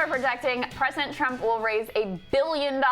projecting President Trump will raise $1 billion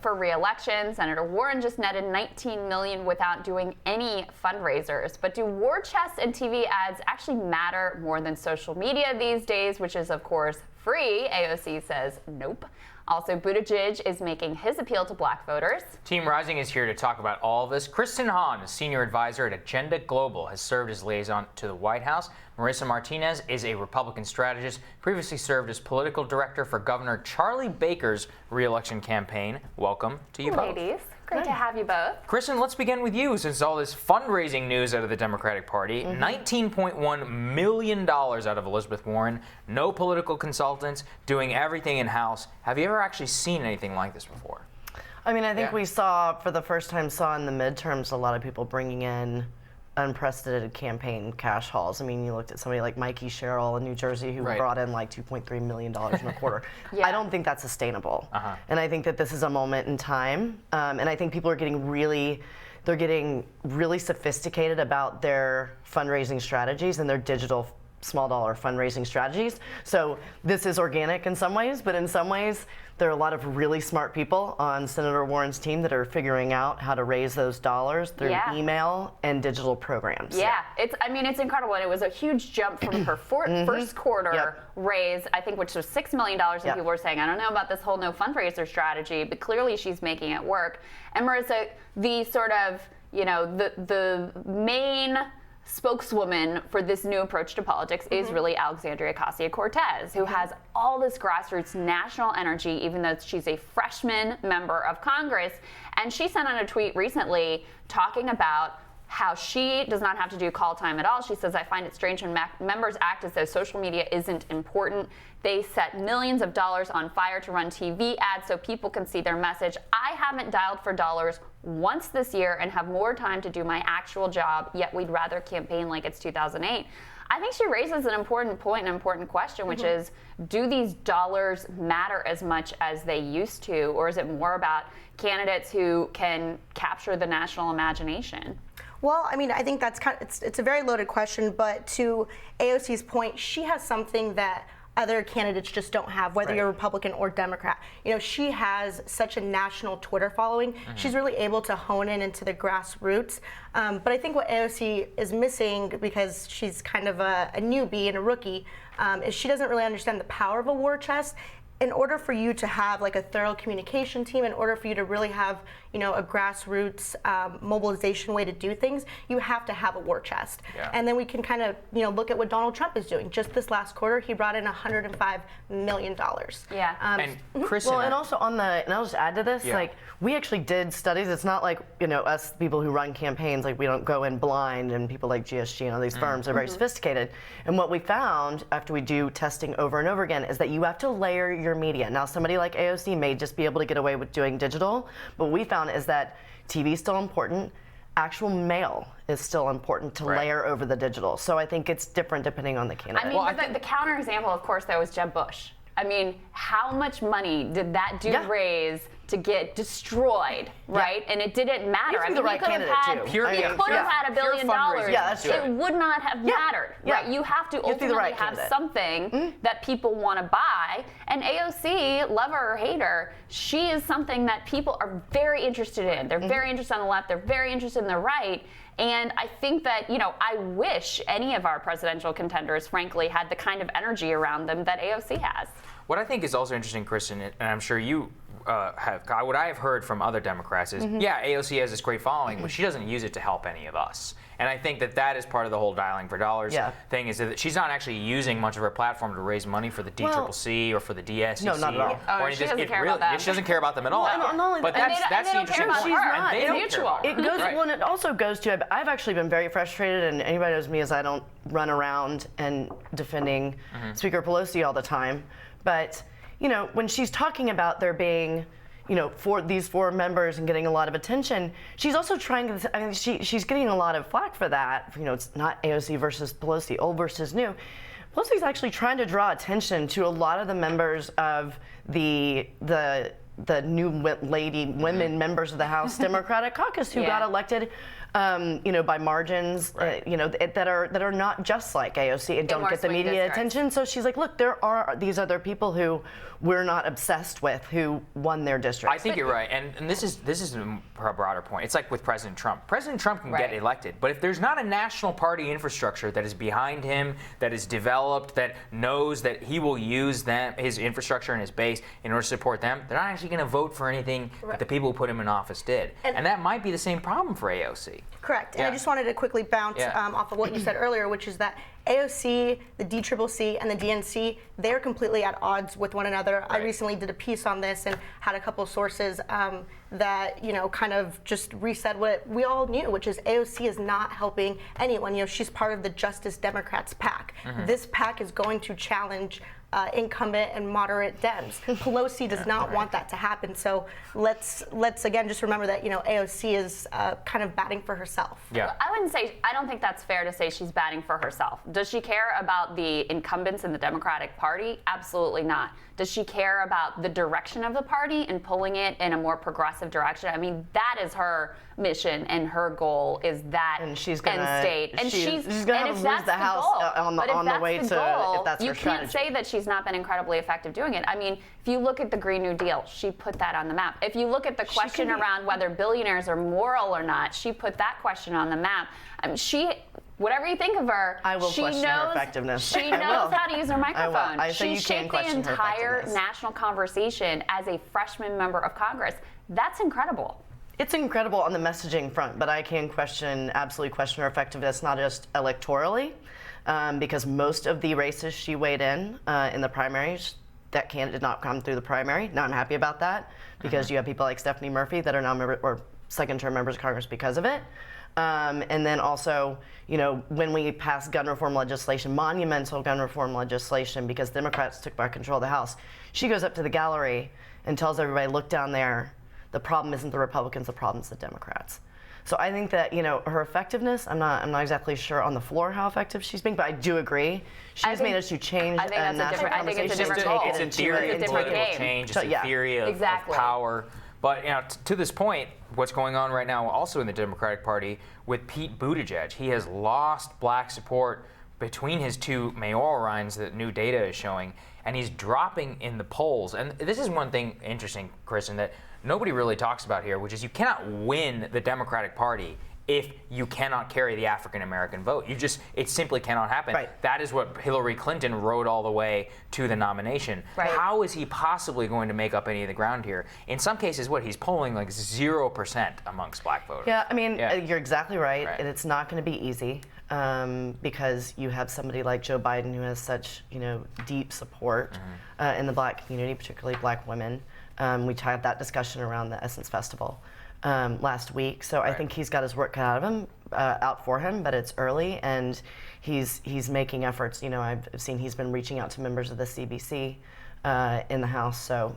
for re-election. Senator Warren just netted $19 million without doing any fundraisers. But do war chests and TV ads actually matter more than social media these days, which is, of course, free? AOC says nope. Also, Buttigieg is making his appeal to black voters. Team Rising is here to talk about all of this. Kristen Hawn, a senior advisor at Agenda Global, has served as liaison to the White House. Marissa Martinez is a Republican strategist, previously served as political director for Governor Charlie Baker's re-election campaign. Welcome to you both. Ladies, great to have you both. Kristen, let's begin with you, since all this fundraising news out of the Democratic Party. $19.1 million out of Elizabeth Warren, no political consultants, doing everything in-house. Have you ever actually seen anything like this before? I mean, I think we saw, for the first time, in the midterms, a lot of people bringing in unprecedented campaign cash hauls. I mean, you looked at somebody like Mikey Sherrill in New Jersey who brought in like $2.3 million in a quarter. I don't think that's sustainable. And I think that this is a moment in time. And I think people are getting really sophisticated about their fundraising strategies and their digital small dollar fundraising strategies. So this is organic in some ways, but in some ways, there are a lot of really smart people on Senator Warren's team that are figuring out how to raise those dollars through email and digital programs. It's incredible. And it was a huge jump from her first quarter raise, I think, which was $6 million. And people were saying, I don't know about this whole no fundraiser strategy, but clearly she's making it work. And Marissa, the sort of, the main spokeswoman for this new approach to politics is really Alexandria Ocasio-Cortez, who has all this grassroots national energy, even though she's a freshman member of Congress. And she sent out a tweet recently talking about how she does not have to do call time at all. She says, I find it strange when members act as though social media isn't important. They set millions of dollars on fire to run TV ads so people can see their message. I haven't dialed for dollars once this year and have more time to do my actual job, yet we'd rather campaign like it's 2008. I think she raises an important point, an important question, which is, do these dollars matter as much as they used to, or is it more about candidates who can capture the national imagination? Well, I mean, I think that's it's a very loaded question, but to AOC's point, she has something that other candidates just don't have, whether you're Republican or Democrat. She has such a national Twitter following. She's really able to hone in into the grassroots. But I think what AOC is missing, because she's kind of a newbie and a rookie, is she doesn't really understand the power of a war chest. In order for you to have like a thorough communication team, in order for you to really have, a grassroots mobilization way to do things, you have to have a war chest. And then we can kind of, look at what Donald Trump is doing. Just this last quarter, he brought in $105 million. And Kristen, and also and I'll just add to this, like, we actually did studies. It's not like, us people who run campaigns, like, we don't go in blind, and people like GSG and all these firms are very sophisticated. And what we found after we do testing over and over again is that you have to layer your media. Now, somebody like AOC may just be able to get away with doing digital, but what we found is that TV is still important. Actual mail is still important to layer over the digital. So I think it's different depending on the candidate. I mean, the counterexample, of course, though, is Jeb Bush. I mean, how much money did that dude raise to get destroyed, right? And it didn't matter. He's the right candidate, too. He could have had $1 billion. It would not have mattered, right? You have to ultimately have something that people want to buy. And AOC, love her or hate her, she is something that people are very interested in. They're very interested on the left. They're very interested in the right. And I think that, I wish any of our presidential contenders, frankly, had the kind of energy around them that AOC has. What I think is also interesting, Kristen, and I'm sure you what I have heard from other Democrats is, AOC has this great following, but she doesn't use it to help any of us. And I think that is part of the whole dialing for dollars thing, is that she's not actually using much of her platform to raise money for the DCCC or for the DSCC. No, not at all. She doesn't care about them. She doesn't care about them at all. But that's the interesting point. It's mutual. It goes, and it also goes to, I've actually been very frustrated, and anybody knows me as I don't run around and defending Speaker Pelosi all the time. But, when she's talking about there being, for these four members and getting a lot of attention, she's also trying to, she's getting a lot of flack for that. It's not AOC versus Pelosi, old versus new. Pelosi's actually trying to draw attention to a lot of the members of the women members of the House Democratic Caucus who got elected, by margins, that are not just like AOC and don't get the media attention. So she's like, look, there are these other people who we're not obsessed with who won their districts. I think you're right, and this is a broader point. It's like with President Trump. President Trump can get elected, but if there's not a national party infrastructure that is behind him, that is developed, that knows that he will use his infrastructure and his base in order to support them, they're not actually going to vote for anything that the people who put him in office did. And that might be the same problem for AOC. Correct. And I just wanted to quickly bounce off of what you said earlier, which is that AOC, the DCCC, and the DNC, they're completely at odds with one another. I recently did a piece on this and had a couple of sources that, kind of just reset what we all knew, which is AOC is not helping anyone. She's part of the Justice Democrats PAC. This PAC is going to challenge incumbent and moderate Dems. Pelosi does not want that to happen. So let's again just remember that AOC is kind of batting for herself. Yeah. I don't think that's fair to say she's batting for herself. Does she care about the incumbents in the Democratic Party? Absolutely not. Does she care about the direction of the party and pulling it in a more progressive direction? I mean, that is her mission and her goal is that and she's gonna, end state. And she's going to lose the House on the way to, if that's her strategy. You can't say that she's not been incredibly effective doing it. I mean, if you look at the Green New Deal, she put that on the map. If you look at the question around whether billionaires are moral or not, she put that question on the map. Whatever you think of her, I will question her effectiveness. She knows how to use her microphone. She shaped the entire national conversation as a freshman member of Congress. That's incredible. It's incredible on the messaging front, but I can absolutely question her effectiveness, not just electorally, because most of the races she weighed in the primaries, that candidate did not come through the primary. Now I'm happy about that because you have people like Stephanie Murphy that are now second-term members of Congress because of it. And then also, when we passed gun reform legislation, monumental gun reform legislation, because Democrats took back control of the House, she goes up to the gallery and tells everybody, look down there, the problem isn't the Republicans, the problem's the Democrats. So I think that, her effectiveness, I'm not exactly sure on the floor how effective she's being, but I do agree. She's managed to change I think it's a different goal. It's a theory of political change, it's a theory of power. But to this point, what's going on right now also in the Democratic Party with Pete Buttigieg, he has lost black support between his two mayoral runs that new data is showing, and he's dropping in the polls. And this is one thing interesting, Kristen, that nobody really talks about here, which is you cannot win the Democratic Party if you cannot carry the African American vote. It simply cannot happen. Right. That is what Hillary Clinton rode all the way to the nomination. Right. How is he possibly going to make up any of the ground here? In some cases, he's polling like 0% amongst black voters. Yeah, I mean, you're exactly right, and it's not going to be easy because you have somebody like Joe Biden who has such, deep support in the black community, particularly black women. We had that discussion around the Essence Festival last week, so I think he's got his work cut out for him, but it's early, and he's making efforts. I've seen he's been reaching out to members of the CBC in the House, so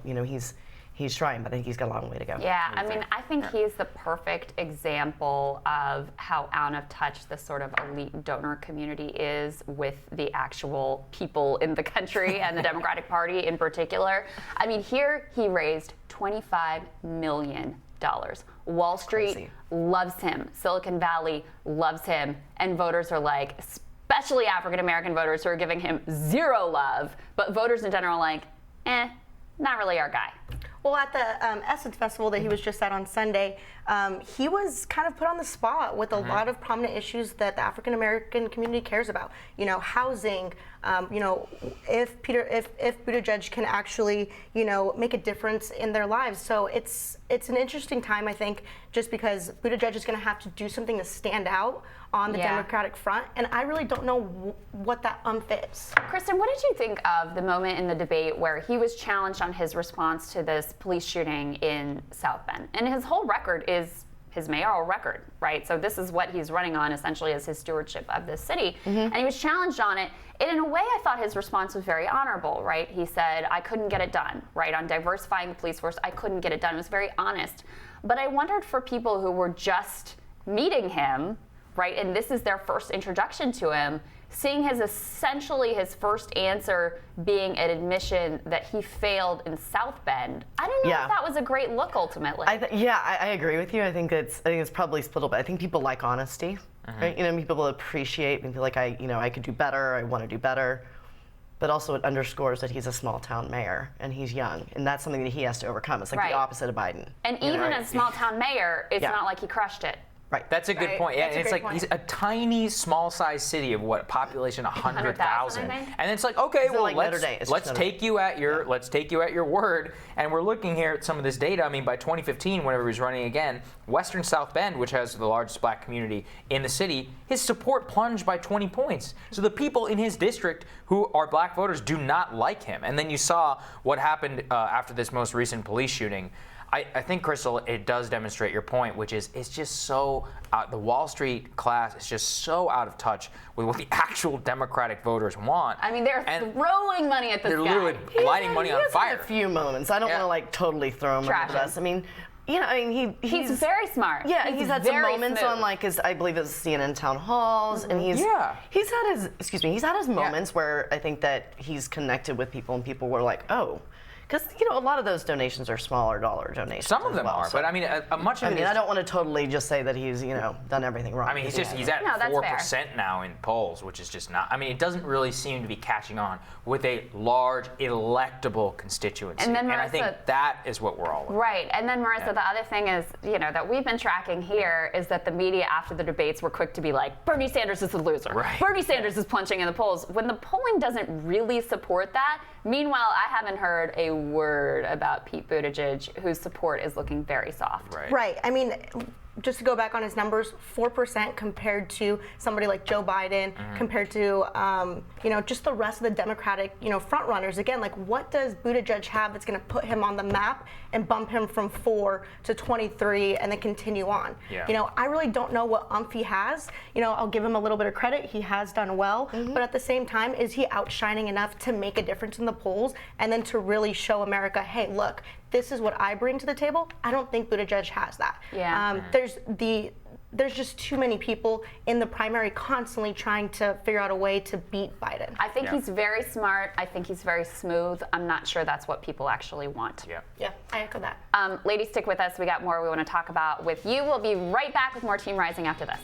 he's trying, but I think he's got a long way to go. Yeah, I think he's the perfect example of how out of touch this sort of elite donor community is with the actual people in the country and the Democratic Party in particular. Here he raised $25 million. Wall Street loves him. Silicon Valley loves him. And voters are like, especially African American voters who are giving him zero love, but voters in general are like, not really our guy. Well, at the Essence Festival that he was just at on Sunday, he was kind of put on the spot with a lot of prominent issues that the African American community cares about. Housing. If Buttigieg can actually, make a difference in their lives. So it's an interesting time, I think, just because Buttigieg is going to have to do something to stand out on the Democratic front, and I really don't know what that is. Kristen, what did you think of the moment in the debate where he was challenged on his response to this police shooting in South Bend? And his whole record is his mayoral record, right? So this is what he's running on essentially as his stewardship of this city. And he was challenged on it. And in a way, I thought his response was very honorable, right? He said, I couldn't get it done, right? On diversifying the police force, I couldn't get it done. It was very honest. But I wondered for people who were just meeting him, right? And this is their first introduction to him. Seeing essentially his first answer being an admission that he failed in South Bend, I don't know if that was a great look ultimately. I agree with you. I think it's probably split a bit. I think people like honesty, right? You know, people appreciate and feel like I could do better. I want to do better. But also it underscores that he's a small town mayor and he's young, and that's something that he has to overcome. It's like the opposite of Biden. And even as a small town mayor, it's not like he crushed it. Right. That's a good point. Yeah, and it's like he's a tiny, small-sized city of what population 100,000, and it's like okay, well let's take you at your word. And we're looking here at some of this data. I mean, by 2015, whenever he was running again, Western South Bend, which has the largest black community in the city, his support plunged by 20 points. So the people in his district who are black voters do not like him. And then you saw what happened after this most recent police shooting. I think, Crystal, it does demonstrate your point, which is it's just so the Wall Street class is just so out of touch with what the actual Democratic voters want. I mean, they're throwing money at this guy. They're literally lighting money on fire. Had a few moments. I don't want to like totally throw him under the bus. I mean, you know, I mean, he's very smart. Yeah, he's had some moments on like his, I believe it was CNN town halls, and he's had his moments where I think that he's connected with people, and people were like, oh. Because, you know, a lot of those donations are smaller dollar donations. Some of them are, but I mean, much of it is... I don't want to totally just say that he's, you know, done everything wrong. I mean, he's at 4% now in polls, which is just not... I mean, it doesn't really seem to be catching on with a large electable constituency. And I think that is what we're all about. Right. And then, Marissa, the other thing is, you know, that we've been tracking here is that the media after the debates were quick to be like, Bernie Sanders is the loser. Right. Bernie Sanders is plunging in the polls. When the polling doesn't really support that, meanwhile, I haven't heard a word about Pete Buttigieg, whose support is looking very soft. Right. I mean, just to go back on his numbers, 4% compared to somebody like Joe Biden, compared to, you know, just the rest of the Democratic, you know, front runners. Again, like, what does Buttigieg have that's going to put him on the map and bump him from 4 to 23 and then continue on? Yeah. You know, I really don't know what he has. You know, I'll give him a little bit of credit. He has done well. But at the same time, is he outshining enough to make a difference in the polls and then to really show America, hey, look, this is what I bring to the table? I don't think Buttigieg has that. Yeah. There's just too many people in the primary constantly trying to figure out a way to beat Biden. I think he's very smart. I think he's very smooth. I'm not sure that's what people actually want. Yeah, I echo that. Ladies, stick with us. We got more we want to talk about with you. We'll be right back with more Team Rising after this.